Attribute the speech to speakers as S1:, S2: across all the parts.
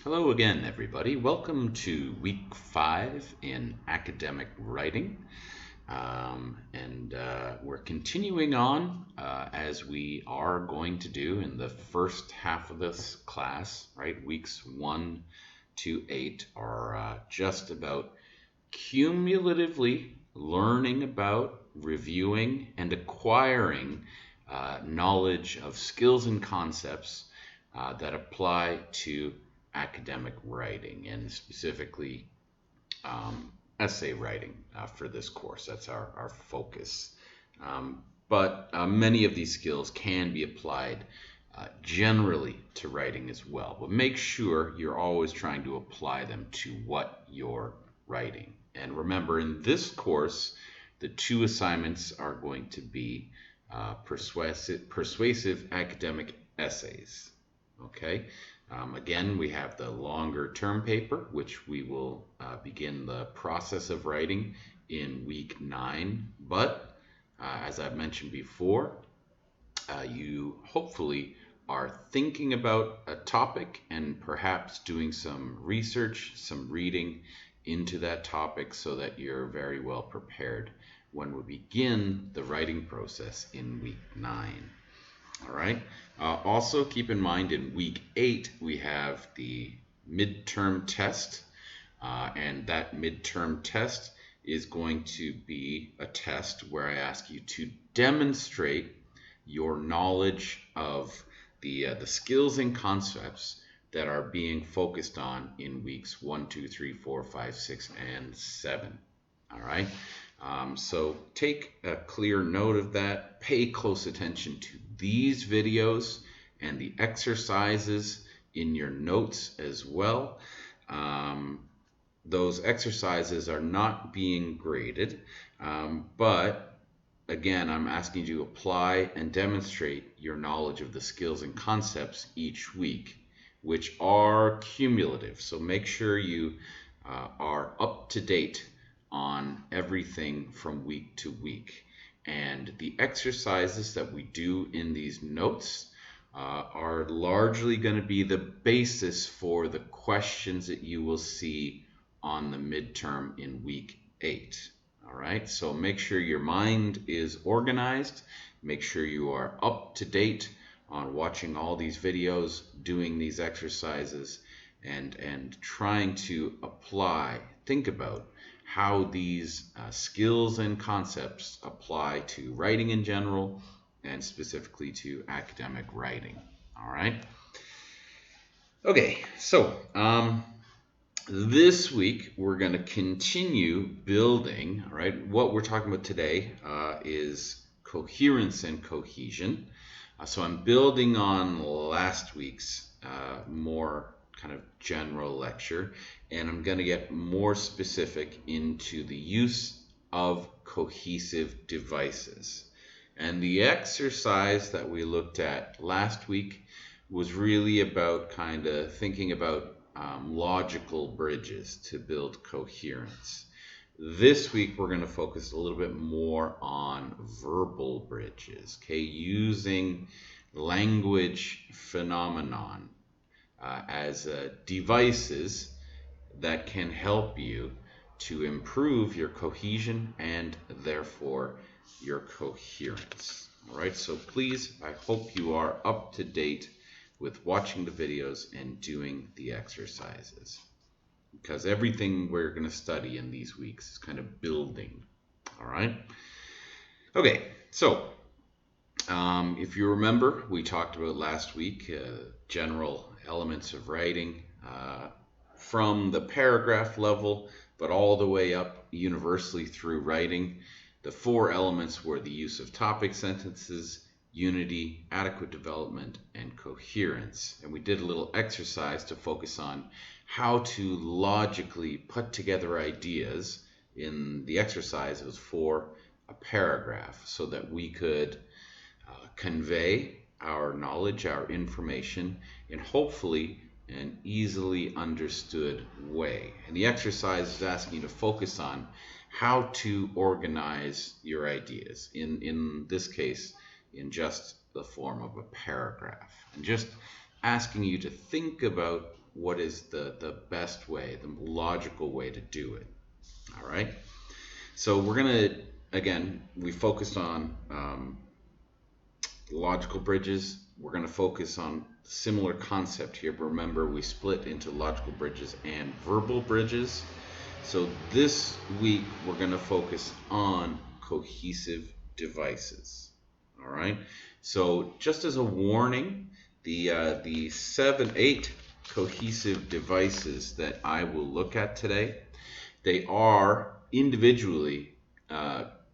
S1: Hello again, everybody. Welcome to week 5 in academic writing. We're continuing on as we are going to do in the first half of this class, right? Weeks 1 to 8 are just about cumulatively learning about, reviewing, and acquiring knowledge of skills and concepts that apply to academic writing and specifically essay writing for this course. That's our focus. But many of these skills can be applied generally to writing as well. But make sure you're always trying to apply them to what you're writing. And remember, in this course, the two assignments are going to be persuasive academic essays. Okay. Again, we have the longer term paper, which we will begin the process of writing in week 9. But as I've mentioned before, you hopefully are thinking about a topic and perhaps doing some research, some reading into that topic so that you're very well prepared when we begin the writing process in week 9. All right. Also keep in mind in week 8 we have the midterm test, and that midterm test is going to be a test where I ask you to demonstrate your knowledge of the skills and concepts that are being focused on in weeks 1, 2, 3, 4, 5, 6, and 7. All right. So take a clear note of that. Pay close attention to these videos and the exercises in your notes as well. Those exercises are not being graded, but again, I'm asking you to apply and demonstrate your knowledge of the skills and concepts each week, which are cumulative. So make sure you are up to date on everything from week to week. And the exercises that we do in these notes are largely going to be the basis for the questions that you will see on the midterm in week 8. All right, so make sure your mind is organized. Make sure you are up to date on watching all these videos, doing these exercises, and trying to apply, think about how these skills and concepts apply to writing in general and specifically to academic writing. All right. Okay, so this week we're going to continue building. All right, what we're talking about today is coherence and cohesion. So I'm building on last week's more kind of general lecture, and I'm going to get more specific into the use of cohesive devices. And the exercise that we looked at last week was really about kind of thinking about logical bridges to build coherence. This week we're going to focus a little bit more on verbal bridges, okay, using language phenomenon as devices that can help you to improve your cohesion and therefore your coherence. All right, so please, I hope you are up to date with watching the videos and doing the exercises, because everything we're going to study in these weeks is kind of building. All right. Okay, so if you remember, we talked about last week general elements of writing from the paragraph level, but all the way up universally through writing. The 4 elements were the use of topic sentences, unity, adequate development, and coherence. And we did a little exercise to focus on how to logically put together ideas in the exercises for a paragraph so that we could convey our knowledge, our information, in hopefully an easily understood way. And the exercise is asking you to focus on how to organize your ideas, in this case, in just the form of a paragraph. And just asking you to think about what is the best way, the logical way to do it. All right. So we're going to, again, we focused on logical bridges. We're going to focus on similar concept here. But remember, we split into logical bridges and verbal bridges. So this week, we're going to focus on cohesive devices. All right. So just as a warning, the 8 cohesive devices that I will look at today, they are individually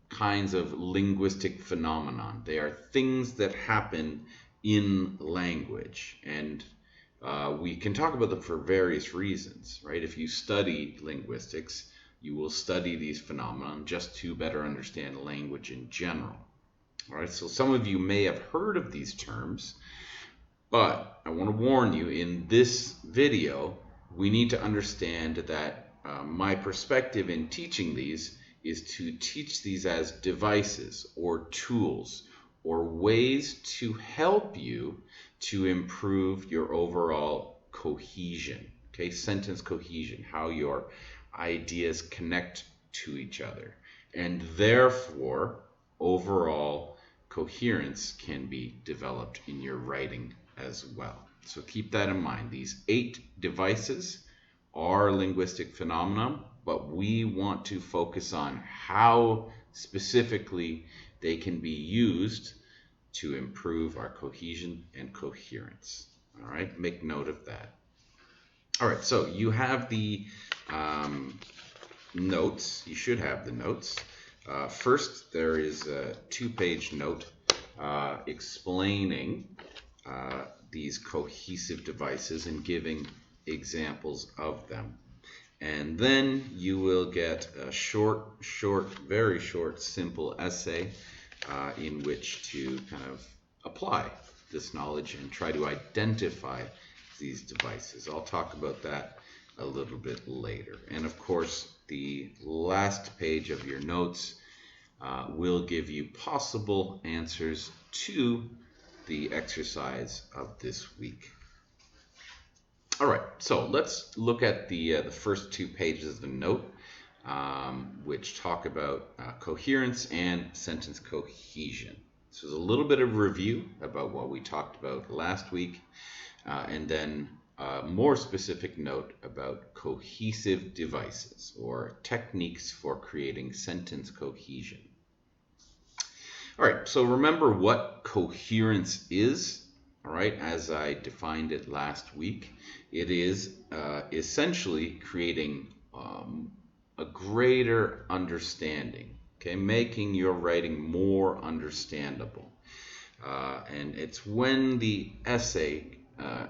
S1: kinds of linguistic phenomenon. They are things that happen in language, and we can talk about them for various reasons, right? If you study linguistics, you will study these phenomena just to better understand language in general. All right, so some of you may have heard of these terms, but I want to warn you, in this video, we need to understand that my perspective in teaching these is to teach these as devices or tools or ways to help you to improve your overall cohesion, okay? Sentence cohesion, how your ideas connect to each other, and therefore overall coherence can be developed in your writing as well. So keep that in mind. These 8 devices are linguistic phenomena, but we want to focus on how specifically they can be used to improve our cohesion and coherence. All right, make note of that. All right, so you have the notes. You should have the notes. First, there is a 2-page note explaining these cohesive devices and giving examples of them. And then you will get a very short, simple essay in which to kind of apply this knowledge and try to identify these devices. I'll talk about that a little bit later. And of course, the last page of your notes will give you possible answers to the exercise of this week. All right, so let's look at the first 2 pages of the note, which talk about coherence and sentence cohesion. This is a little bit of review about what we talked about last week, and then a more specific note about cohesive devices or techniques for creating sentence cohesion. All right, so remember what coherence is. All right, as I defined it last week, it is essentially creating a greater understanding, okay, making your writing more understandable. And it's when the essay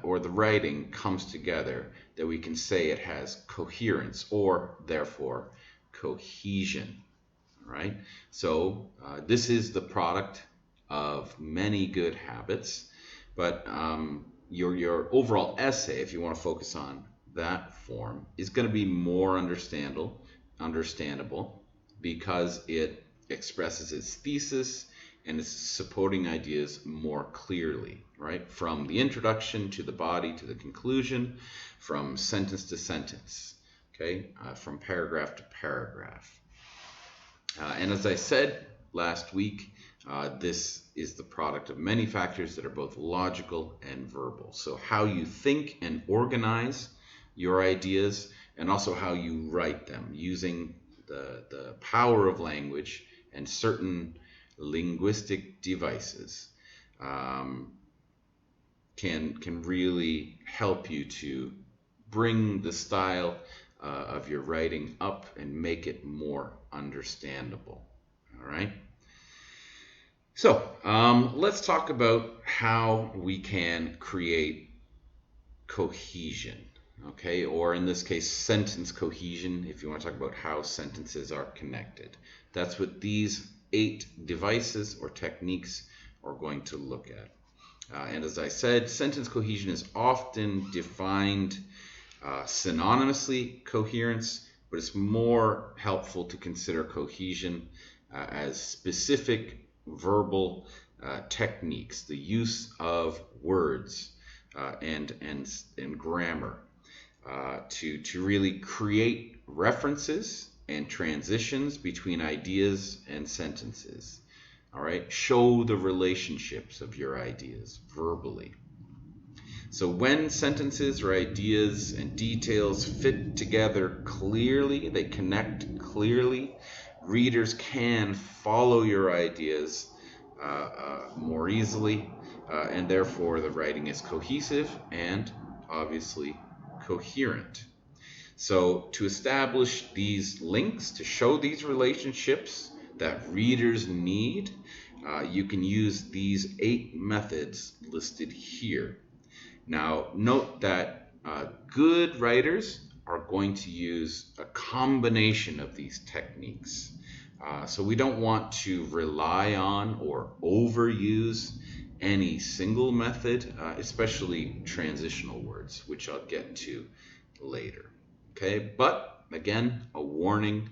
S1: or the writing comes together that we can say it has coherence or therefore cohesion. All right, so this is the product of many good habits. But your overall essay, if you want to focus on that form, is going to be more understandable because it expresses its thesis and its supporting ideas more clearly, right? From the introduction to the body to the conclusion, from sentence to sentence, okay? From paragraph to paragraph. And as I said last week, this is the product of many factors that are both logical and verbal. So how you think and organize your ideas, and also how you write them using the power of language and certain linguistic devices can really help you to bring the style of your writing up and make it more understandable. All right. So let's talk about how we can create cohesion, okay? Or in this case, sentence cohesion, if you want to talk about how sentences are connected. That's what these 8 devices or techniques are going to look at. And as I said, sentence cohesion is often defined synonymously coherence, but it's more helpful to consider cohesion as specific verbal techniques, the use of words and grammar to really create references and transitions between ideas and sentences. All right, show the relationships of your ideas verbally. So when sentences or ideas and details fit together clearly, they connect clearly, readers can follow your ideas more easily, and therefore the writing is cohesive and obviously coherent. So to establish these links, to show these relationships that readers need, you can use these 8 methods listed here. Now, note that good writers are going to use a combination of these techniques. So we don't want to rely on or overuse any single method, especially transitional words, which I'll get to later. Okay, but again, a warning.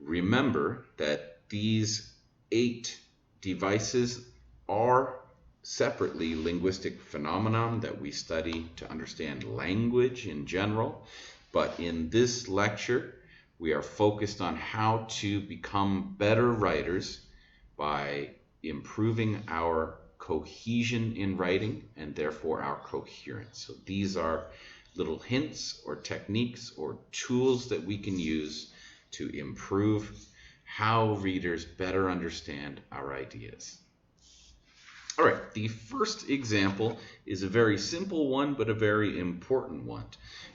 S1: Remember that these 8 devices are separately linguistic phenomenon that we study to understand language in general. But in this lecture, we are focused on how to become better writers by improving our cohesion in writing and therefore our coherence. So these are little hints or techniques or tools that we can use to improve how readers better understand our ideas. All right, the first example is a very simple one, but a very important one.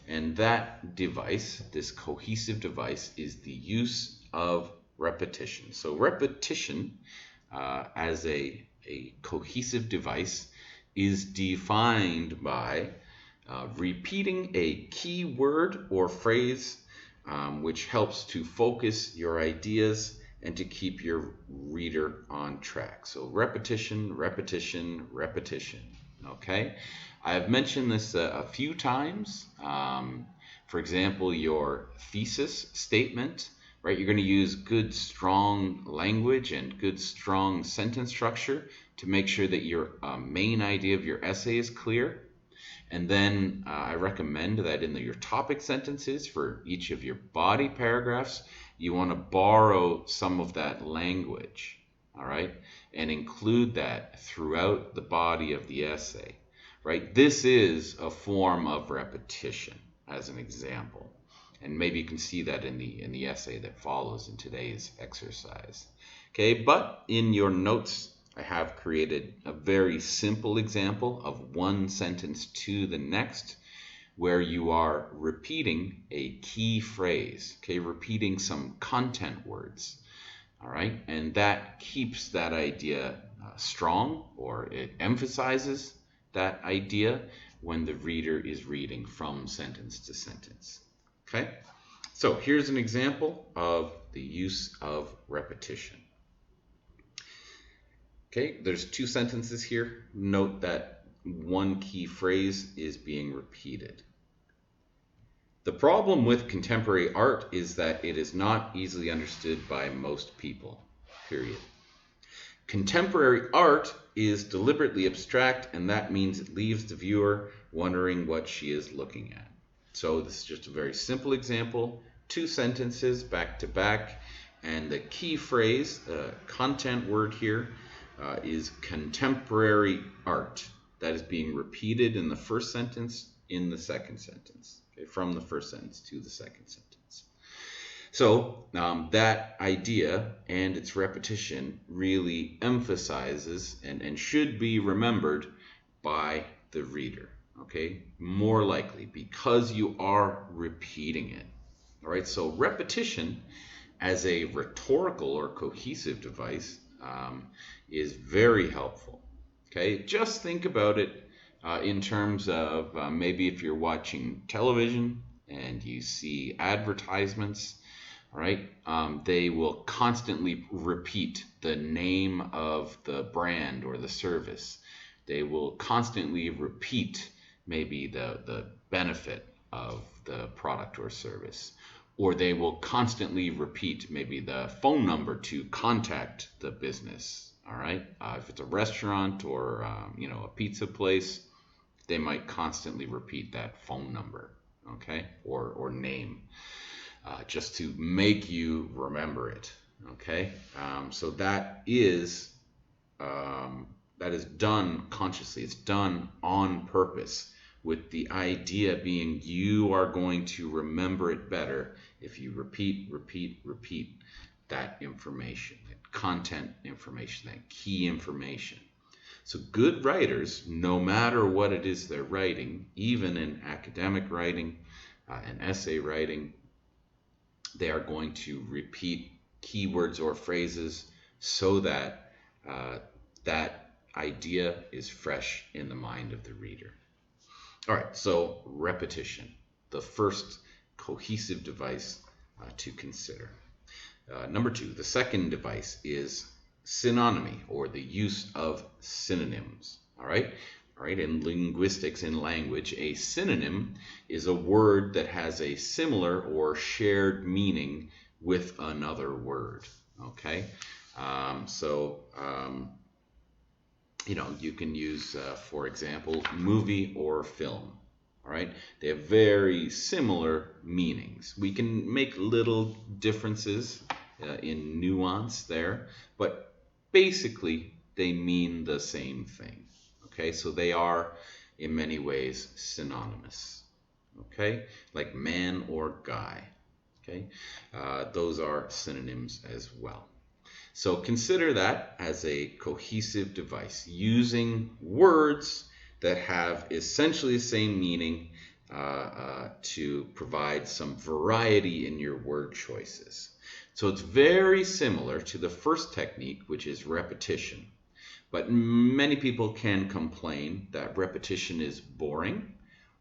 S1: And that device, this cohesive device, is the use of repetition. So repetition as a cohesive device is defined by repeating a key word or phrase which helps to focus your ideas and to keep your reader on track. So repetition, repetition, repetition. Okay, I've mentioned this a few times. For example, your thesis statement, right? You're going to use good, strong language and good, strong sentence structure to make sure that your main idea of your essay is clear. And then I recommend that in your topic sentences for each of your body paragraphs, you want to borrow some of that language, all right, and include that throughout the body of the essay, right? This is a form of repetition, as an example, and maybe you can see that in the essay that follows in today's exercise. Okay, but in your notes, I have created a very simple example of one sentence to the next, where you are repeating a key phrase, okay, repeating some content words, all right, and that keeps that idea strong, or it emphasizes that idea when the reader is reading from sentence to sentence. Okay, so here's an example of the use of repetition. Okay, there's 2 sentences here. Note that one key phrase is being repeated. The problem with contemporary art is that it is not easily understood by most people, period. Contemporary art is deliberately abstract, and that means it leaves the viewer wondering what she is looking at. So this is just a very simple example, 2 sentences back to back, and the key phrase, the content word here, is contemporary art. That is being repeated in the first sentence, in the second sentence, okay, from the first sentence to the second sentence. So that idea and its repetition really emphasizes and should be remembered by the reader, okay, more likely because you are repeating it. All right, so repetition as a rhetorical or cohesive device is very helpful. Okay, just think about it in terms of maybe if you're watching television and you see advertisements, all right, they will constantly repeat the name of the brand or the service. They will constantly repeat maybe the benefit of the product or service. Or they will constantly repeat maybe the phone number to contact the business. All right. If it's a restaurant or a pizza place, they might constantly repeat that phone number. okay, or name, just to make you remember it, okay. So that is done consciously. It's done on purpose, with the idea being you are going to remember it better if you repeat that information, that content information, that key information. So good writers, no matter what it is they're writing, even in academic writing and essay writing, they are going to repeat keywords or phrases so that that idea is fresh in the mind of the reader. All right, so repetition, the first cohesive device to consider. Number 2, the second device is synonymy, or the use of synonyms. All right, in linguistics, in language, a synonym is a word that has a similar or shared meaning with another word. Okay, you can use, for example, movie or film. All right, they have very similar meanings. We can make little differences in nuance there, but basically they mean the same thing. Okay, so they are in many ways synonymous. Okay, like man or guy. Okay, those are synonyms as well. So consider that as a cohesive device, using words that have essentially the same meaning to provide some variety in your word choices. So it's very similar to the first technique, which is repetition. But many people can complain that repetition is boring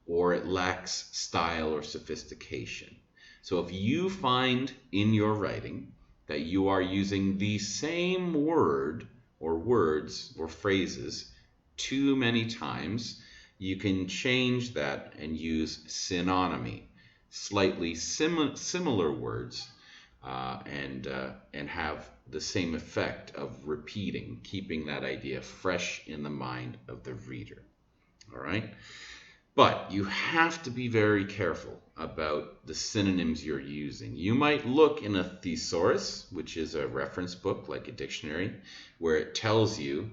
S1: or it lacks style or sophistication. So if you find in your writing that you are using the same word or words or phrases too many times, you can change that and use synonymy, slightly similar words, and have the same effect of repeating, keeping that idea fresh in the mind of the reader. All right? But you have to be very careful about the synonyms you're using. You might look in a thesaurus, which is a reference book like a dictionary, where it tells you,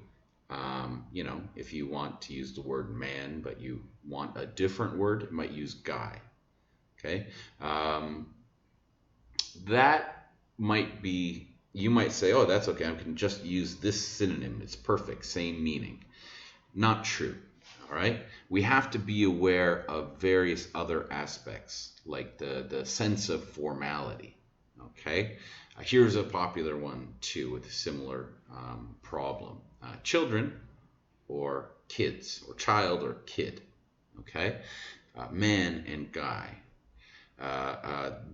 S1: if you want to use the word man, but you want a different word, it might use guy. Okay, that might be, you might say, oh, that's okay, I can just use this synonym, it's perfect, same meaning. Not true. All right, we have to be aware of various other aspects, like the sense of formality. Okay, here's a popular one too with a similar problem: children or kids, or child or kid. Okay, man and guy.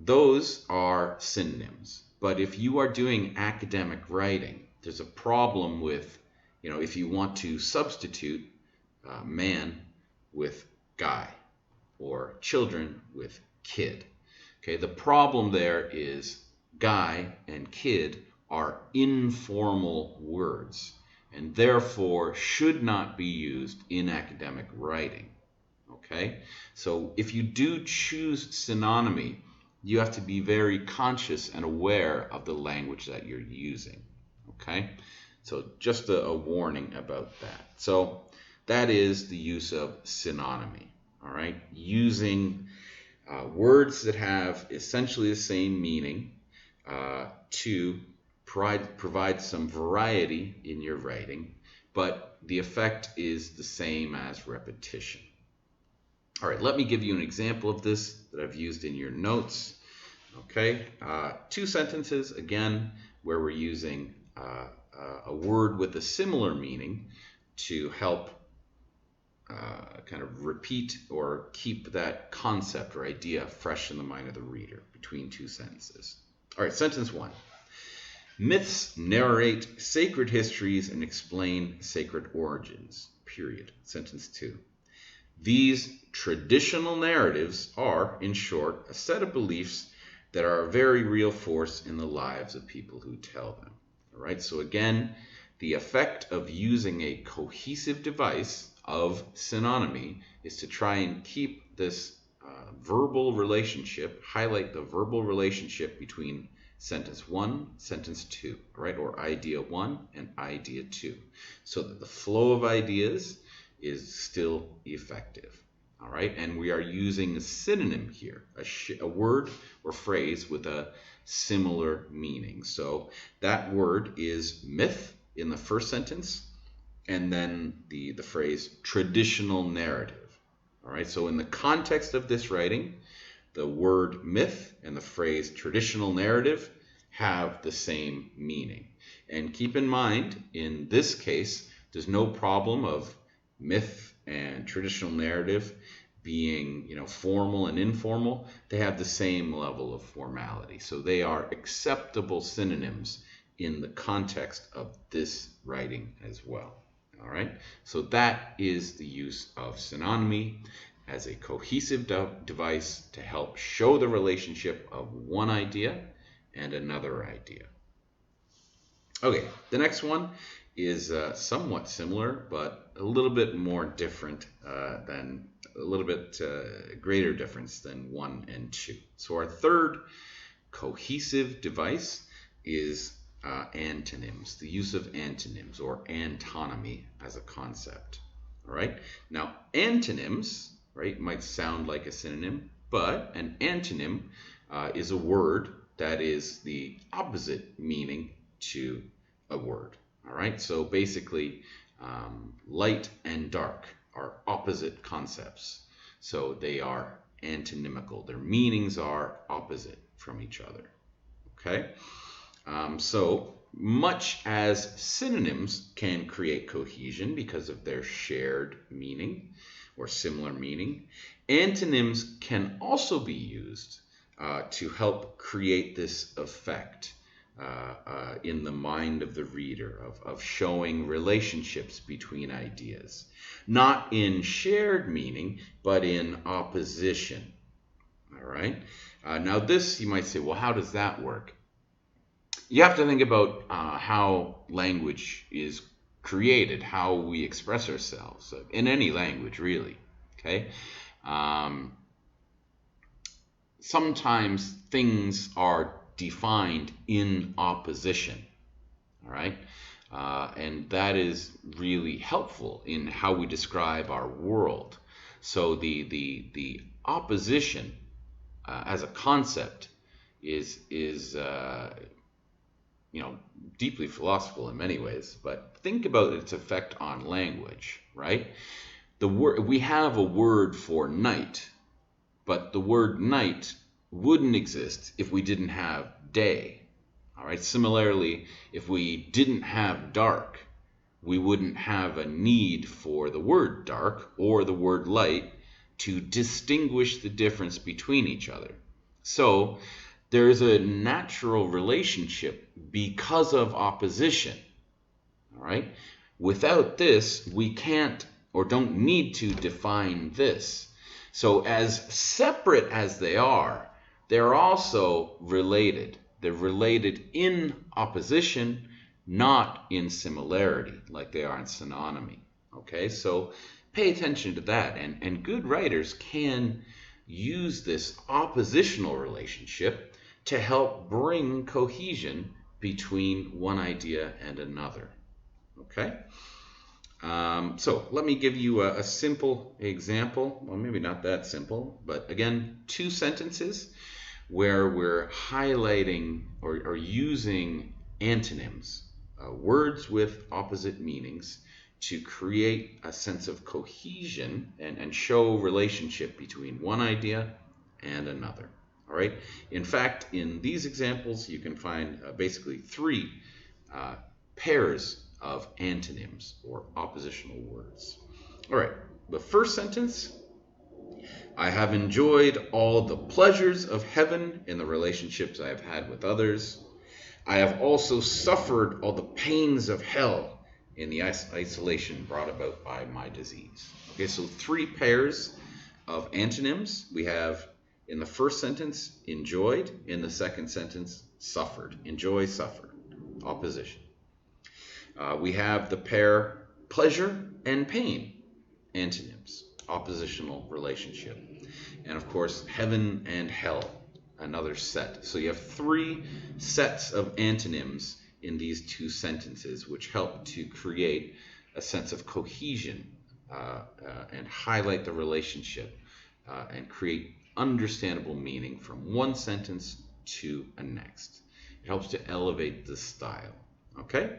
S1: Those are synonyms. But if you are doing academic writing, there's a problem with, if you want to substitute man with guy or children with kid. Okay, the problem there is guy and kid are informal words and therefore should not be used in academic writing. Okay, so if you do choose synonymy, you have to be very conscious and aware of the language that you're using. Okay, so just a warning about that. So that is the use of synonymy. All right, using words that have essentially the same meaning to provide some variety in your writing, but the effect is the same as repetition. All right, let me give you an example of this that I've used in your notes. Okay, 2 sentences, again, where we're using a word with a similar meaning to help kind of repeat or keep that concept or idea fresh in the mind of the reader between 2 sentences. All right, sentence 1. Myths narrate sacred histories and explain sacred origins, period. Sentence 2. These traditional narratives are, in short, a set of beliefs that are a very real force in the lives of people who tell them. All right, so again, the effect of using a cohesive device of synonymy is to try and keep this verbal relationship, highlight the verbal relationship between sentence 1, sentence 2, right? Or idea 1 and idea 2, so that the flow of ideas is still effective. All right, and we are using a synonym here, a word or phrase with a similar meaning. So that word is myth in the first sentence, and then the phrase traditional narrative. All right, so in the context of this writing, the word myth and the phrase traditional narrative have the same meaning. And keep in mind, in this case, there's no problem of myth and traditional narrative being, formal and informal. They have the same level of formality. So they are acceptable synonyms in the context of this writing as well. All right, so that is the use of synonymy as a cohesive device to help show the relationship of one idea and another idea. Okay, the next one is somewhat similar, but a little bit more different than a little bit greater difference than 1 and 2. So our third cohesive device is antonyms, the use of antonyms or antonymy as a concept. All right. Now, antonyms, right, might sound like a synonym, but an antonym is a word that is the opposite meaning to a word. All right. So basically, light and dark are opposite concepts. So they are antonymical. Their meanings are opposite from each other. Okay. So much as synonyms can create cohesion because of their shared meaning or similar meaning, antonyms can also be used to help create this effect in the mind of the reader of showing relationships between ideas, not in shared meaning, but in opposition. All right. Now this, you might say, well, how does that work? You have to think about how language is created, how we express ourselves in any language, really. Okay. Sometimes things are defined in opposition. All right. And that is really helpful in how we describe our world. So the opposition as a concept is deeply philosophical in many ways, but think about its effect on language, right? We have a word for night, but the word night wouldn't exist if we didn't have day. All right. Similarly, if we didn't have dark, we wouldn't have a need for the word dark or the word light to distinguish the difference between each other. So there's a natural relationship because of opposition. All right. Without this, we can't or don't need to define this. So as separate as they are, they're also related. They're related in opposition, not in similarity, like they are in synonymy. Okay, so pay attention to that. And good writers can use this oppositional relationship to help bring cohesion between one idea and another. Okay? So let me give you a simple example. Well, maybe not that simple, but again, 2 sentences where we're highlighting or using antonyms, words with opposite meanings, to create a sense of cohesion and show relationship between one idea and another. All right. In fact, in these examples, you can find basically 3 pairs of antonyms or oppositional words. All right. The first sentence: I have enjoyed all the pleasures of heaven in the relationships I have had with others. I have also suffered all the pains of hell in the isolation brought about by my disease. Okay, so 3 pairs of antonyms. We have in the first sentence, enjoyed. In the second sentence, suffered. Enjoy, suffer. Opposition. We have the pair pleasure and pain, antonyms. oppositional relationship. And of course, heaven and hell, another set. So you have three sets of antonyms in these two sentences, which help to create a sense of cohesion and highlight the relationship and create understandable meaning from one sentence to a next. It helps to elevate the style. Okay?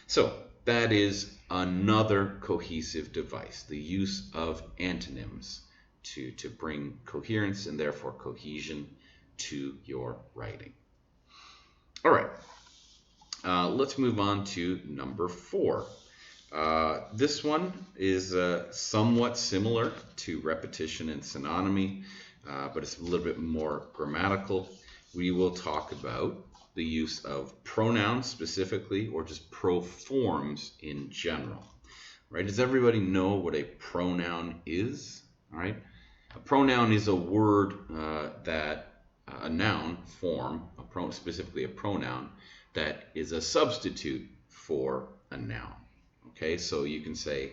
S1: So that is another cohesive device, the use of antonyms to bring coherence and therefore cohesion to your writing. All right, let's move on to number 4. This one is somewhat similar to repetition and synonymy, but it's a little bit more grammatical. We will talk about the use of pronouns specifically, or just proforms in general. Right? Does everybody know what a pronoun is? All right. A pronoun is a word a noun form, specifically a pronoun, that is a substitute for a noun. Okay, so you can say,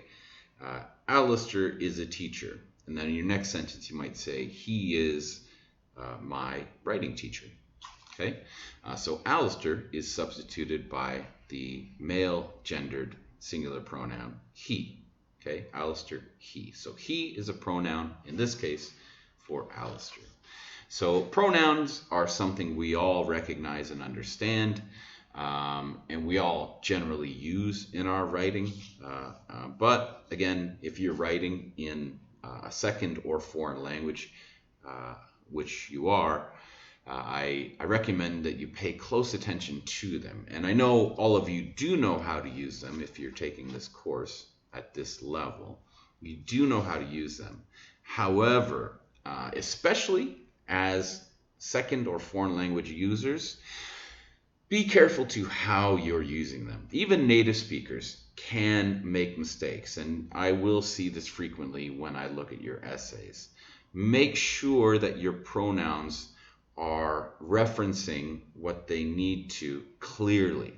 S1: Alistair is a teacher. And then in your next sentence, you might say, he is my writing teacher. Okay, so Alistair is substituted by the male gendered singular pronoun he. Okay, Alistair, he. So he is a pronoun, in this case, for Alistair. So pronouns are something we all recognize and understand, and we all generally use in our writing. But again, if you're writing in a second or foreign language, which you are, I recommend that you pay close attention to them. And I know all of you do know how to use them if you're taking this course at this level. You do know how to use them. However, especially as second or foreign language users, be careful to how you're using them. Even native speakers can make mistakes, and I will see this frequently when I look at your essays. Make sure that your pronouns are referencing what they need to clearly.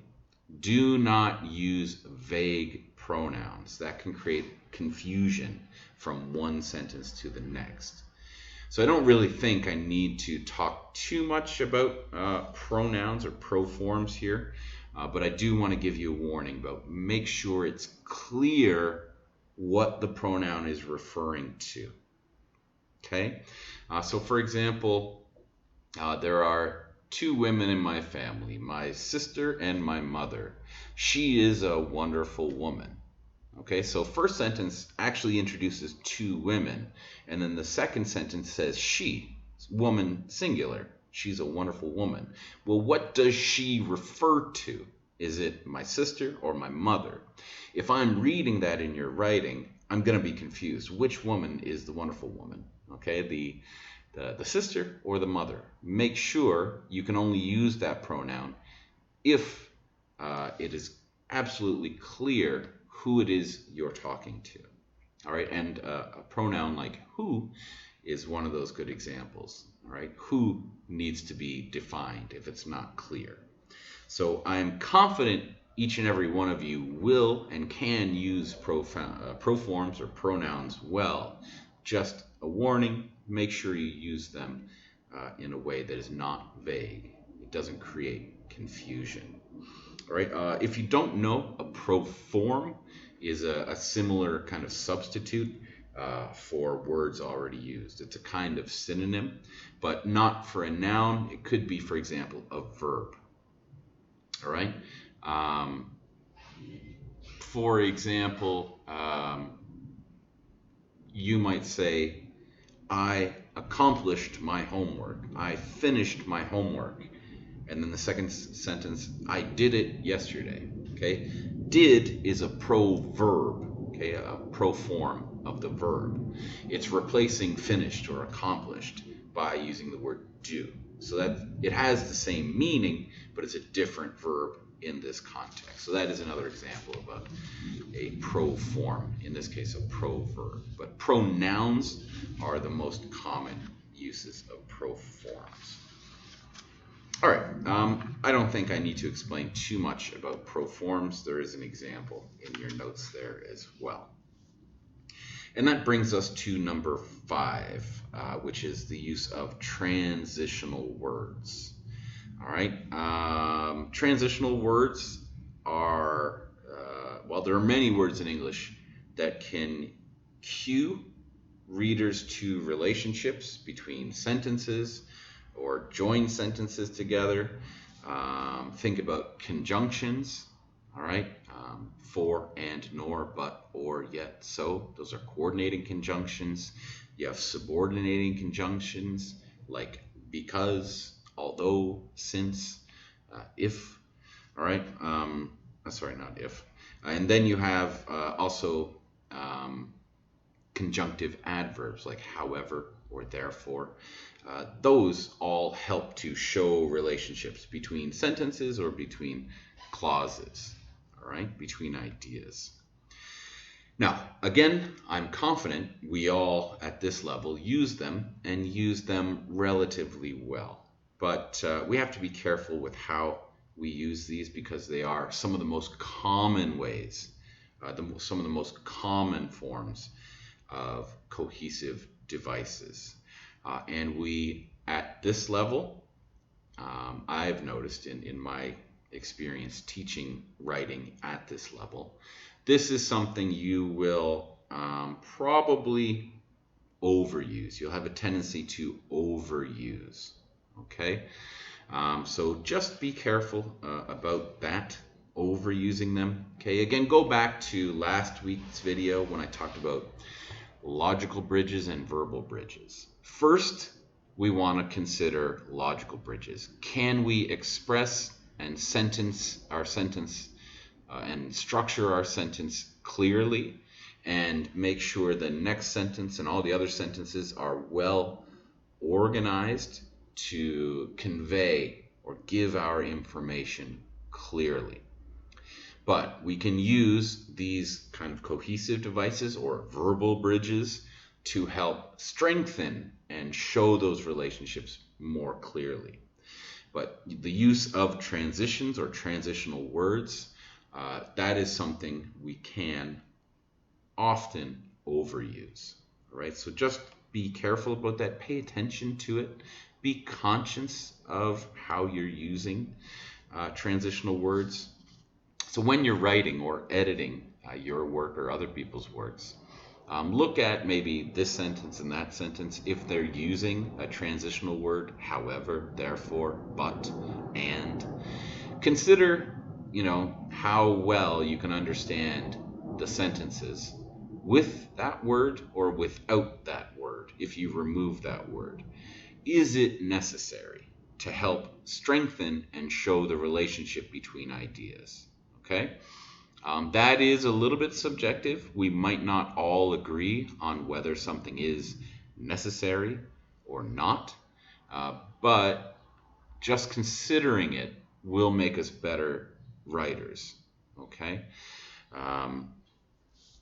S1: Do not use vague pronouns. That can create confusion from one sentence to the next. So I don't really think I need to talk too much about pronouns or proforms here, but I do want to give you a warning about make sure it's clear what the pronoun is referring to. Okay? So for example, there are 2 women in my family, my sister and my mother. She is a wonderful woman. Okay, so first sentence actually introduces 2 women, and then the second sentence says she, woman singular. She's a wonderful woman. Well, what does she refer to? Is it my sister or my mother? If I'm reading that in your writing, I'm going to be confused. Which woman is the wonderful woman? Okay, the sister or the mother. Make sure you can only use that pronoun if it is absolutely clear who it is you're talking to. All right, and a pronoun like who is one of those good examples. All right, who needs to be defined if it's not clear. So I'm confident each and every one of you will and can use proforms or pronouns well. Just a warning, make sure you use them in a way that is not vague. It doesn't create confusion. All right, if you don't know, a proform is a similar kind of substitute for words already used. It's a kind of synonym, but not for a noun. It could be, for example, a verb. All right. For example, you might say, I accomplished my homework. I finished my homework. And then the second sentence, I did it yesterday. Okay. Did is a proverb. Okay. A proform of the verb. It's replacing finished or accomplished by using the word do. So that it has the same meaning, but it's a different verb in this context. So that is another example of a proform, in this case a proverb. But pronouns are the most common uses of proforms. All right, I don't think I need to explain too much about proforms. There is an example in your notes there as well. And that brings us to number 5, which is the use of transitional words. All right. Transitional words are, well, there are many words in English that can cue readers to relationships between sentences or join sentences together. Think about conjunctions. All right. For, and, nor, but, or, yet, so. Those are coordinating conjunctions. You have subordinating conjunctions like because, although, since, if. All right. Sorry, not if. And then you have also conjunctive adverbs like however or therefore. Those all help to show relationships between sentences or between clauses. All right, between ideas. Now, again, I'm confident we all at this level use them and use them relatively well. But we have to be careful with how we use these because they are some of the most common ways, some of the most common forms of cohesive devices. And we, at this level, I've noticed in my experience teaching writing at this level, this is something you will probably overuse. You'll have a tendency to overuse. Okay, so just be careful about that, overusing them. Okay, again, go back to last week's video when I talked about logical bridges and verbal bridges. First, we want to consider logical bridges. Can we express and sentence our sentence and structure our sentence clearly and make sure the next sentence and all the other sentences are well organized to convey or give our information clearly? But we can use these kind of cohesive devices or verbal bridges to help strengthen and show those relationships more clearly. But the use of transitions or transitional words, that is something we can often overuse. All right, so just be careful about that. Pay attention to it. Be conscious of how you're using transitional words. So when you're writing or editing your work or other people's works, look at maybe this sentence and that sentence if they're using a transitional word, however, therefore, but, and. Consider, how well you can understand the sentences with that word or without that word if you remove that word. Is it necessary to help strengthen and show the relationship between ideas? Okay? That is a little bit subjective. We might not all agree on whether something is necessary or not, but just considering it will make us better writers. Okay?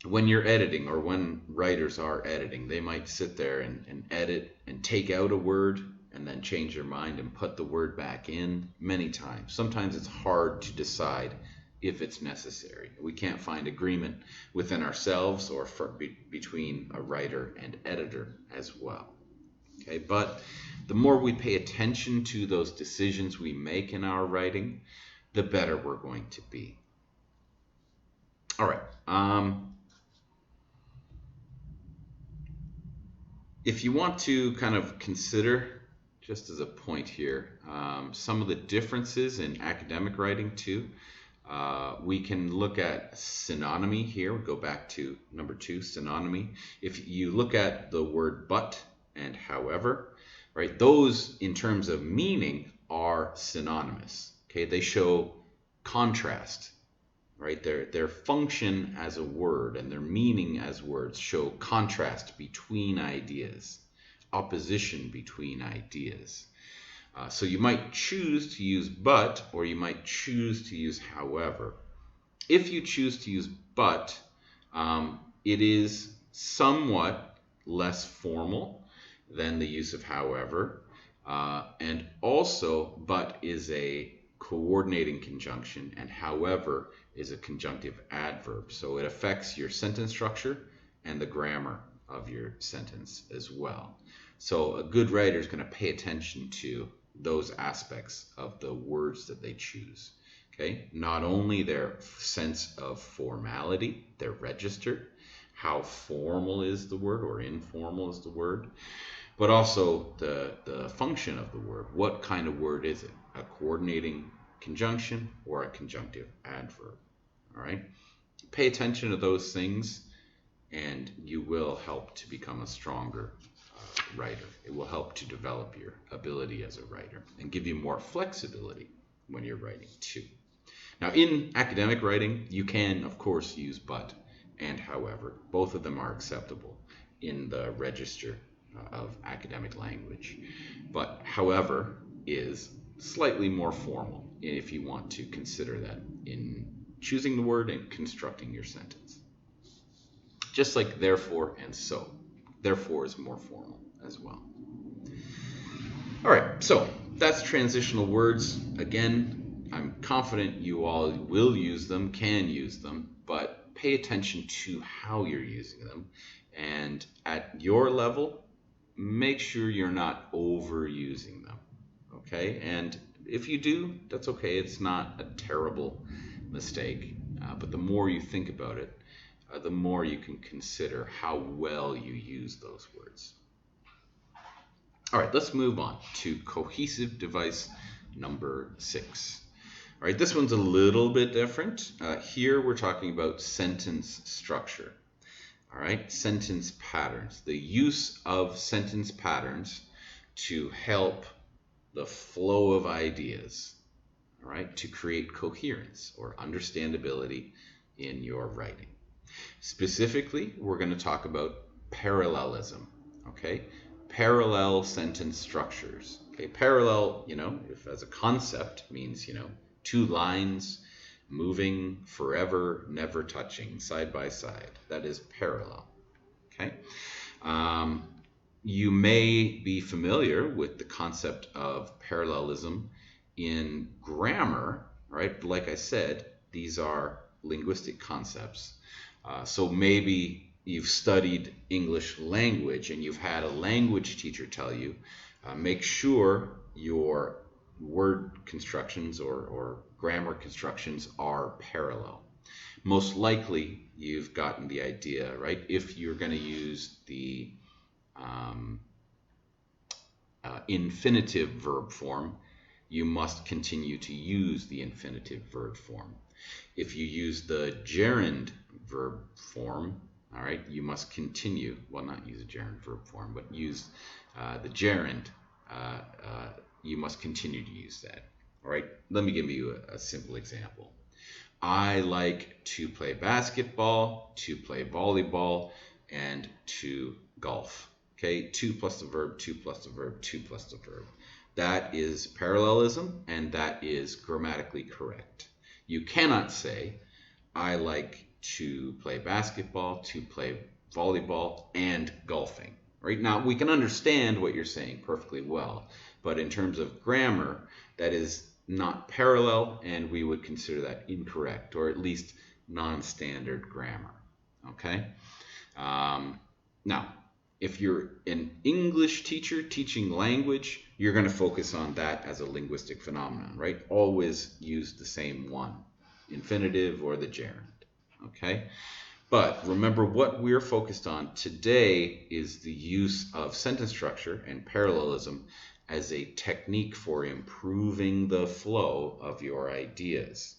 S1: When you're editing or when writers are editing, they might sit there and edit and take out a word and then change their mind and put the word back in many times. Sometimes it's hard to decide if it's necessary. We can't find agreement within ourselves or between a writer and editor as well. Okay, but the more we pay attention to those decisions we make in our writing, the better we're going to be. All right. If you want to kind of consider, just as a point here, some of the differences in academic writing too, we can look at synonymy here. We'll go back to number 2, synonymy. If you look at the word but and however, right, those in terms of meaning are synonymous. Okay, they show contrast, right? Their function as a word and their meaning as words show contrast between ideas, opposition between ideas. So you might choose to use but, or you might choose to use however. If you choose to use but, it is somewhat less formal than the use of however, and also but is a coordinating conjunction and however is a conjunctive adverb. So it affects your sentence structure and the grammar of your sentence as well. So a good writer is going to pay attention to those aspects of the words that they choose. Okay, not only their sense of formality, their register, how formal is the word or informal is the word, but also the function of the word. What kind of word is it? A coordinating conjunction or a conjunctive adverb? All right, pay attention to those things and you will help to become a stronger writer. It will help to develop your ability as a writer and give you more flexibility when you're writing too. Now, in academic writing, you can, of course, use but and however. Both of them are acceptable in the register of academic language. But however is slightly more formal if you want to consider that in choosing the word and constructing your sentence. Just like therefore and so. Therefore is more formal as well. All right, so that's transitional words. Again, I'm confident you all will use them, can use them, but pay attention to how you're using them. And at your level, make sure you're not overusing them, okay? And if you do, that's okay. It's not a terrible mistake. But the more you think about it, the more you can consider how well you use those words. All right, let's move on to cohesive device number 6. All right, this one's a little bit different. Here we're talking about sentence structure. All right, sentence patterns. The use of sentence patterns to help the flow of ideas, all right, to create coherence or understandability in your writing. Specifically, we're going to talk about parallelism, okay? Parallel sentence structures. Okay, parallel, if as a concept means, two lines moving forever, never touching, side by side. That is parallel, okay? You may be familiar with the concept of parallelism in grammar, right? Like I said, these are linguistic concepts. So maybe you've studied English language and you've had a language teacher tell you, make sure your word constructions or grammar constructions are parallel. Most likely you've gotten the idea, right? If you're going to use the infinitive verb form, you must continue to use the infinitive verb form. If you use the gerund verb form, all right, you must continue, well, not use a gerund verb form, but use the gerund. You must continue to use that. All right, let me give you a simple example. I like to play basketball, to play volleyball, and to golf. Okay, 2 plus the verb, 2 plus the verb, 2 plus the verb. That is parallelism, and that is grammatically correct. You cannot say, I like to play basketball, to play volleyball, and golfing. Right? Now, we can understand what you're saying perfectly well, but in terms of grammar, that is not parallel, and we would consider that incorrect, or at least non-standard grammar. Okay? Now, if you're an English teacher teaching language, you're going to focus on that as a linguistic phenomenon, right? Always use the same one, infinitive or the gerund, okay? But remember, what we're focused on today is the use of sentence structure and parallelism as a technique for improving the flow of your ideas.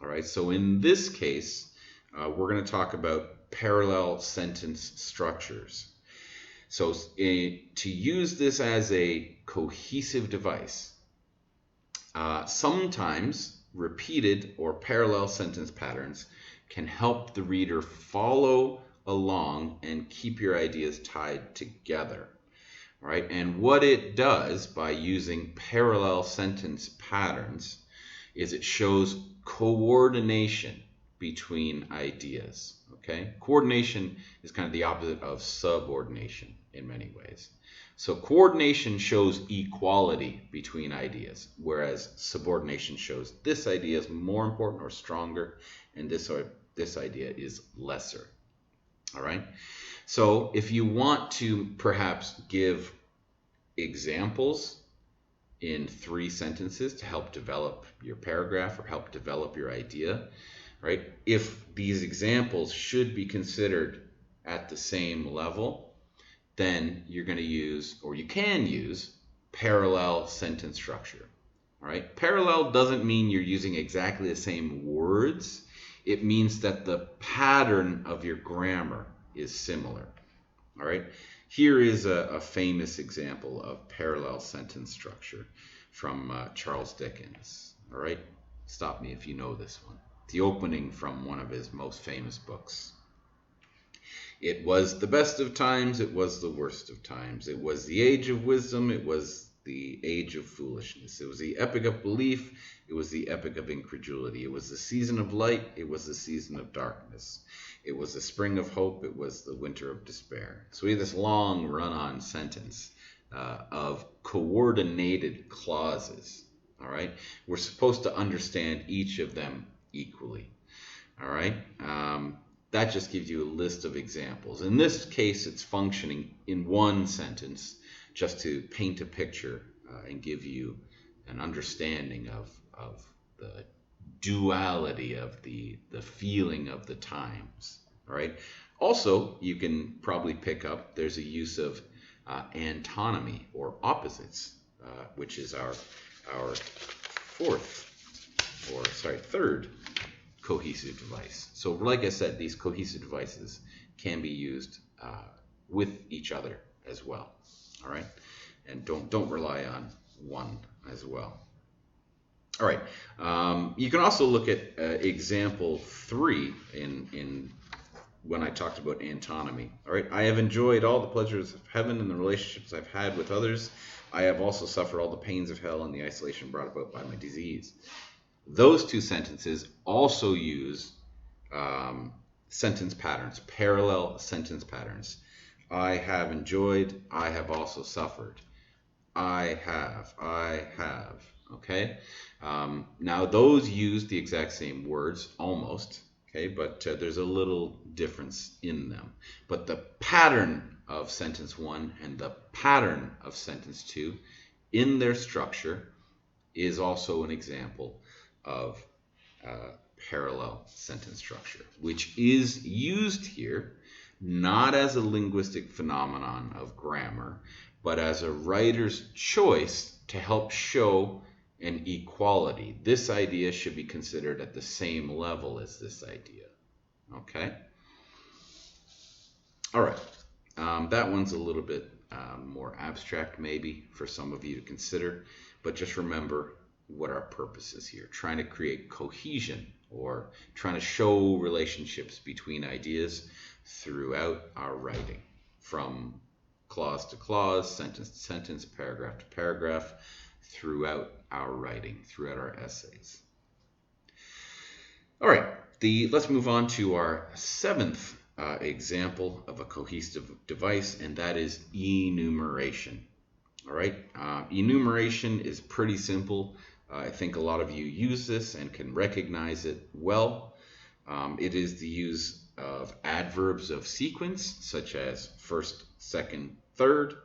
S1: All right, so in this case, we're going to talk about parallel sentence structures. So to use this as a cohesive device, sometimes repeated or parallel sentence patterns can help the reader follow along and keep your ideas tied together. Right? And what it does by using parallel sentence patterns is it shows coordination between ideas. Okay? Coordination is kind of the opposite of subordination in many ways. So coordination shows equality between ideas, whereas subordination shows this idea is more important or stronger, and this idea is lesser. All right. So if you want to perhaps give examples in 3 sentences to help develop your paragraph or help develop your idea, right? If these examples should be considered at the same level, then you're going to use, or you can use, parallel sentence structure. All right. Parallel doesn't mean you're using exactly the same words. It means that the pattern of your grammar is similar. All right. Here is a famous example of parallel sentence structure from Charles Dickens. All right. Stop me if you know this one. The opening from one of his most famous books. It was the best of times, it was the worst of times. It was the age of wisdom, it was the age of foolishness. It was the epoch of belief, it was the epoch of incredulity. It was the season of light, it was the season of darkness. It was the spring of hope, it was the winter of despair. So we have this long run-on sentence of coordinated clauses. All right, we're supposed to understand each of them equally. All right. That just gives you a list of examples. In this case, it's functioning in one sentence just to paint a picture and give you an understanding of the duality of the feeling of the times. All right. Also, you can probably pick up there's a use of antinomy or opposites, which is our third cohesive device. So like I said, these cohesive devices can be used with each other as well. All right, and don't rely on one as well. All right, you can also look at example 3 in when I talked about antinomy. All right, I have enjoyed all the pleasures of heaven and the relationships I've had with others. I have also suffered all the pains of hell and the isolation brought about by my disease. Those 2 sentences also use sentence patterns, parallel sentence patterns. I have enjoyed, I have also suffered. I have, okay? Now those use the exact same words, almost, okay? But there's a little difference in them. But the pattern of sentence 1 and the pattern of sentence 2 in their structure is also an example of parallel sentence structure, which is used here not as a linguistic phenomenon of grammar, but as a writer's choice to help show an equality. This idea should be considered at the same level as this idea. Okay? All right. That one's a little bit more abstract maybe for some of you to consider, but just remember what our purpose is here, trying to create cohesion or trying to show relationships between ideas throughout our writing, from clause to clause, sentence to sentence, paragraph to paragraph, throughout our writing, throughout our essays. All right, let's move on to our 7th example of a cohesive device, and that is enumeration. All right, enumeration is pretty simple. I think a lot of you use this and can recognize it well. It is the use of adverbs of sequence, such as first, second, third,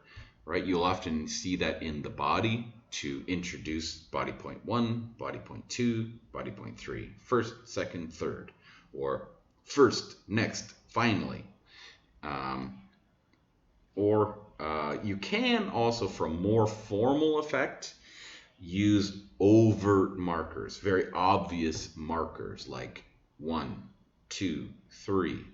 S1: right? You'll often see that in the body to introduce body point 1, body point 2, body point 3, first, second, third, or first, next, finally. You can also, for more formal effect, use overt markers, very obvious markers like 1, 2, 3,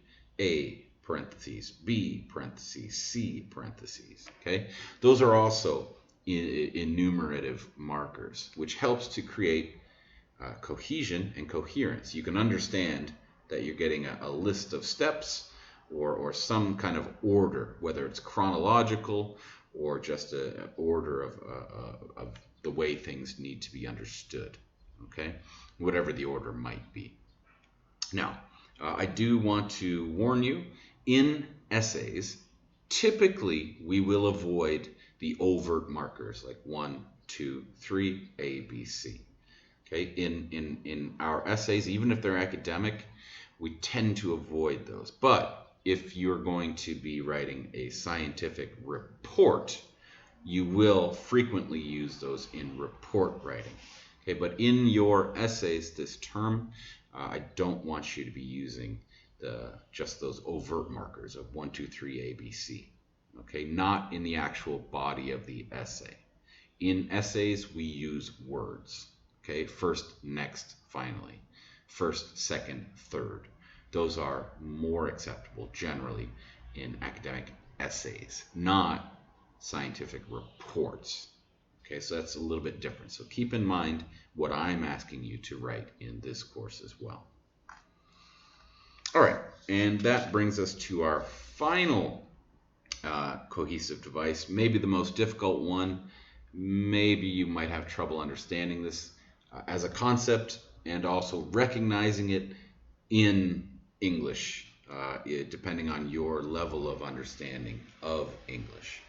S1: A, parentheses, B, parentheses, C, parentheses, okay? Those are also enumerative markers, which helps to create cohesion and coherence. You can understand that you're getting a list of steps or some kind of order, whether it's chronological or just an order of the way things need to be understood, okay? Whatever the order might be. Now, I do want to warn you, in essays, typically we will avoid the overt markers like 1, 2, 3, A, B, C. Okay, in our essays, even if they're academic, we tend to avoid those. But if you're going to be writing a scientific report, you will frequently use those in report writing. Okay, but in your essays this term, I don't want you to be using just those overt markers of 1, 2, 3, ABC. Okay, not in the actual body of the essay. In essays, we use words. Okay, first, next, finally. First, second, third. Those are more acceptable generally in academic essays, not scientific reports. Okay, so that's a little bit different. So keep in mind what I'm asking you to write in this course as well. All right, and that brings us to our final cohesive device, maybe the most difficult one. Maybe you might have trouble understanding this as a concept and also recognizing it in English, depending on your level of understanding of English.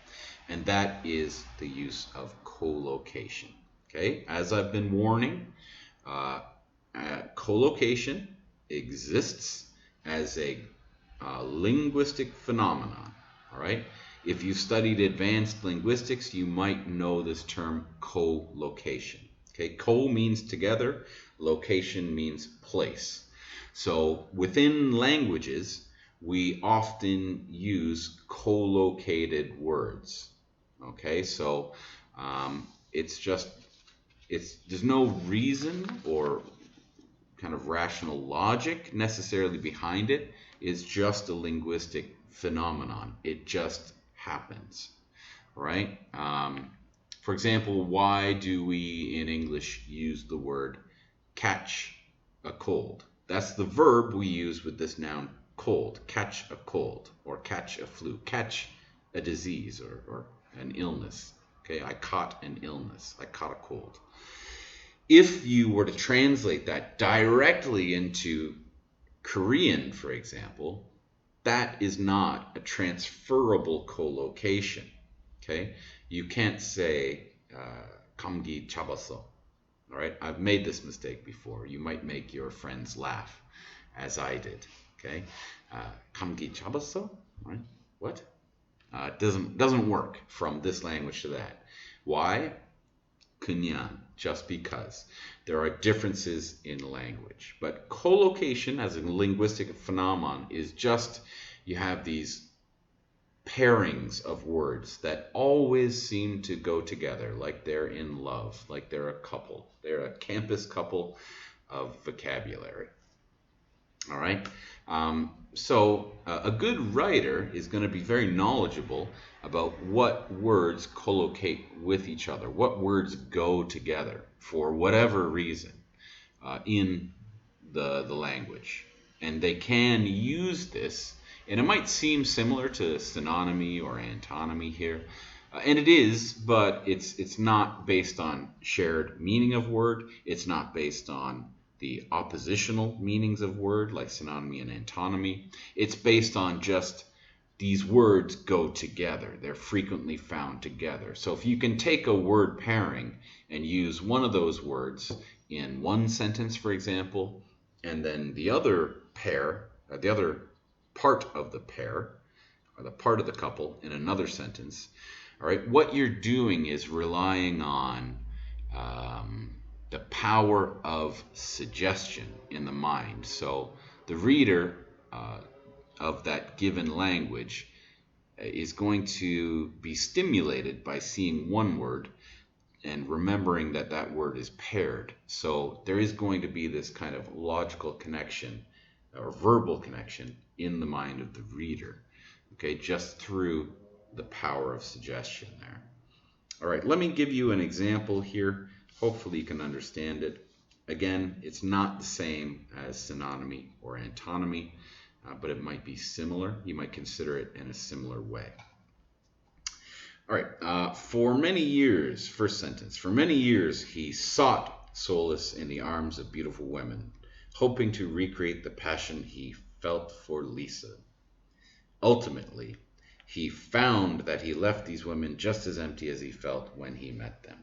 S1: And that is the use of collocation. Okay, as I've been warning, collocation exists as a linguistic phenomenon. All right, if you studied advanced linguistics, you might know this term collocation. Okay, co means together, location means place. So within languages, we often use collocated words. Okay, so there's no reason or kind of rational logic necessarily behind it. It's just a linguistic phenomenon. It just happens, right? For example, why do we in English use the word catch a cold? That's the verb we use with this noun cold. Catch a cold, or catch a flu, catch a disease or an illness. Okay, I caught an illness. I caught a cold. If you were to translate that directly into Korean, for example, that is not a transferable collocation. Okay, you can't say 감기 잡았어. All right, I've made this mistake before. You might make your friends laugh, as I did. Okay, 감기 잡았어. Right? What? Doesn't work from this language to that. Why? 그냥, just because. There are differences in language. But collocation as a linguistic phenomenon is just, you have these pairings of words that always seem to go together, like they're in love, like they're a couple. They're a campus couple of vocabulary. All right? So a good writer is going to be very knowledgeable about what words collocate with each other, what words go together for whatever reason in the language. And they can use this, and it might seem similar to synonymy or antonymy here, and it is, but it's not based on shared meaning of word. It's not based on the oppositional meanings of word like synonymy and antonymy. It's based on just these words go together. They're frequently found together. So if you can take a word pairing and use one of those words in one sentence, for example, and then the other pair, the other part of the pair, or the part of the couple in another sentence, all right, what you're doing is relying on the power of suggestion in the mind. So the reader of that given language is going to be stimulated by seeing one word and remembering that that word is paired. So there is going to be this kind of logical connection or verbal connection in the mind of the reader, okay, just through the power of suggestion there. All right, let me give you an example here. Hopefully you can understand it. Again, it's not the same as synonymy or antonymy, but it might be similar. You might consider it in a similar way. All right, for many years, first sentence, for many years he sought solace in the arms of beautiful women, hoping to recreate the passion he felt for Lisa. Ultimately, he found that he left these women just as empty as he felt when he met them.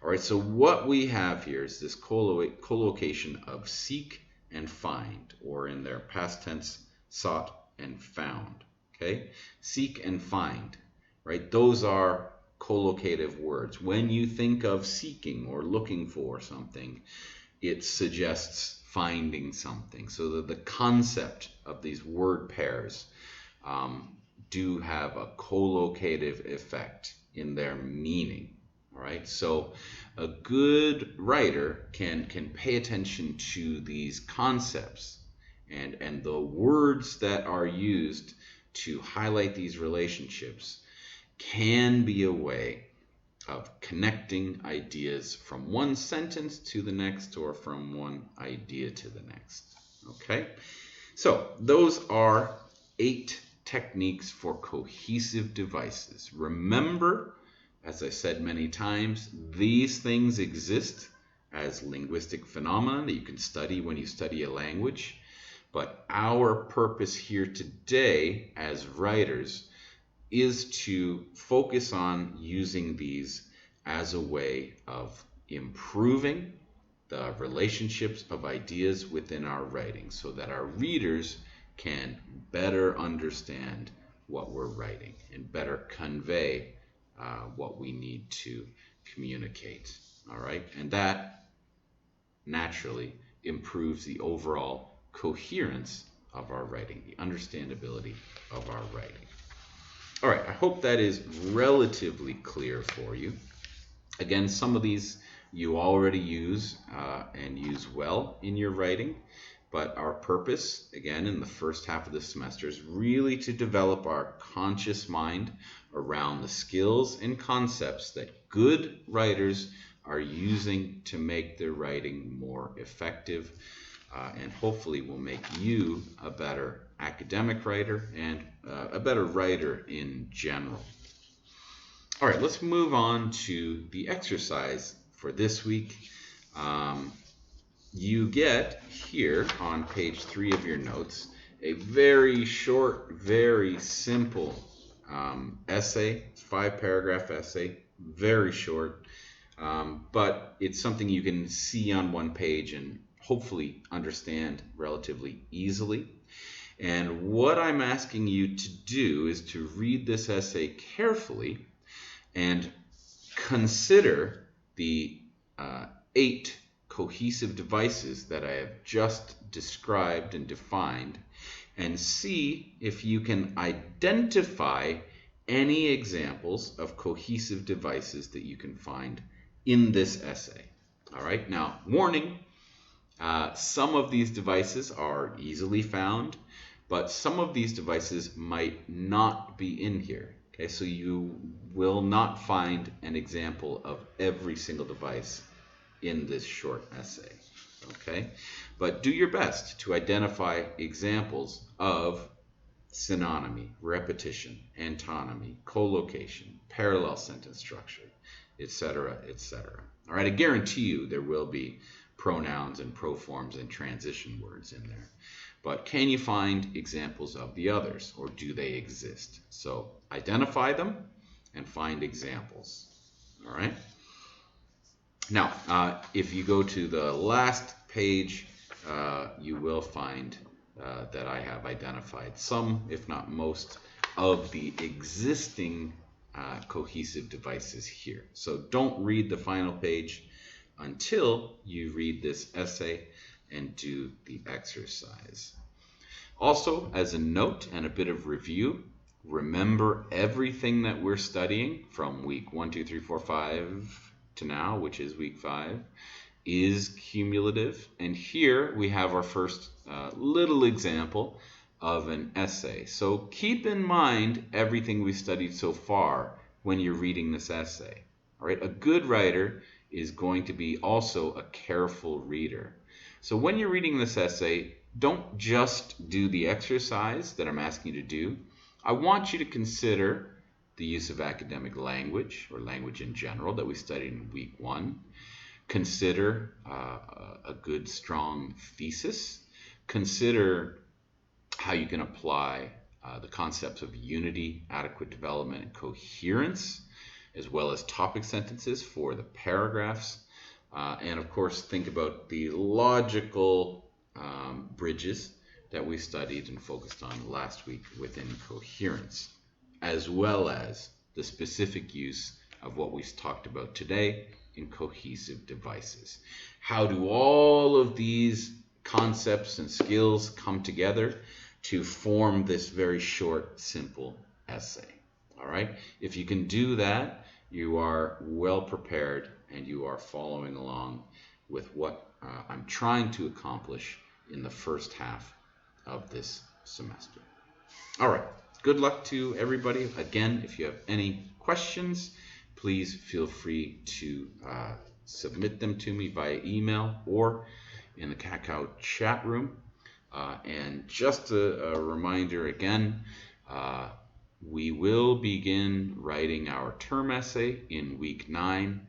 S1: All right, so what we have here is this collocation of seek and find, or in their past tense, sought and found. Okay? Seek and find, right? Those are collocative words. When you think of seeking or looking for something, it suggests finding something. So that the concept of these word pairs do have a collocative effect in their meaning. All right, so a good writer can pay attention to these concepts and the words that are used to highlight these relationships can be a way of connecting ideas from one sentence to the next or from one idea to the next. Okay, so those are 8 techniques for cohesive devices. Remember, as I said many times, these things exist as linguistic phenomena that you can study when you study a language. But our purpose here today as writers is to focus on using these as a way of improving the relationships of ideas within our writing so that our readers can better understand what we're writing and better convey what we need to communicate. All right, and that naturally improves the overall coherence of our writing, the understandability of our writing. All right, I hope that is relatively clear for you. Again, some of these you already use and use well in your writing, but our purpose, again, in the first half of the semester is really to develop our conscious mind around the skills and concepts that good writers are using to make their writing more effective, and hopefully will make you a better academic writer and a better writer in general. All right, let's move on to the exercise for this week. You get here on page 3 of your notes a very short, very simple essay, 5-paragraph essay, very short, but it's something you can see on one page and hopefully understand relatively easily. And what I'm asking you to do is to read this essay carefully and consider the 8 cohesive devices that I have just described and defined, and see if you can identify any examples of cohesive devices that you can find in this essay. All right, now warning, some of these devices are easily found, but some of these devices might not be in here. Okay, so you will not find an example of every single device in this short essay. Okay, but do your best to identify examples of synonymy, repetition, antonymy, collocation, parallel sentence structure, etc., etc. All right, I guarantee you there will be pronouns and proforms and transition words in there. But can you find examples of the others, or do they exist? So identify them and find examples. All right. Now, if you go to the last page, you will find that I have identified some, if not most, of the existing cohesive devices here. So don't read the final page until you read this essay and do the exercise. Also, as a note and a bit of review, remember everything that we're studying from week 1, 2, 3, 4, 5 to now, which is week 5, is cumulative. And here we have our first little example of an essay. So keep in mind everything we studied so far when you're reading this essay. All right, a good writer is going to be also a careful reader. So when you're reading this essay, don't just do the exercise that I'm asking you to do. I want you to consider the use of academic language, or language in general, that we studied in week 1. Consider a good, strong thesis. Consider how you can apply the concepts of unity, adequate development, and coherence, as well as topic sentences for the paragraphs. And of course, think about the logical bridges that we studied and focused on last week within coherence, as well as the specific use of what we talked about today in cohesive devices. How do all of these concepts and skills come together to form this very short, simple essay? All right. If you can do that, you are well prepared and you are following along with what I'm trying to accomplish in the first half of this semester. All right. Good luck to everybody. Again, if you have any questions, please feel free to submit them to me via email or in the Kakao chat room. And just a reminder again, we will begin writing our term essay in week 9,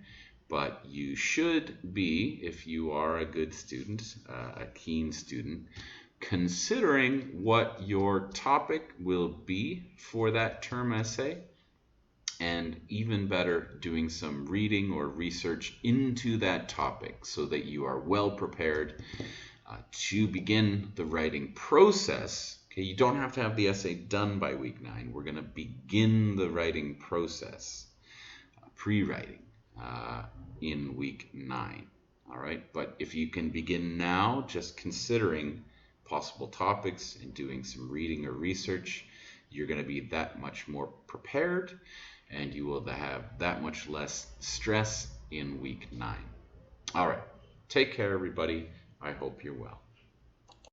S1: but you should be, if you are a good student, a keen student, considering what your topic will be for that term essay, and even better, doing some reading or research into that topic so that you are well prepared to begin the writing process. Okay, you don't have to have the essay done by week 9. We're going to begin the writing process, pre-writing, in week 9. All right, but if you can begin now, just considering possible topics and doing some reading or research, you're going to be that much more prepared and you will have that much less stress in week 9. All right, take care, everybody. I hope you're well.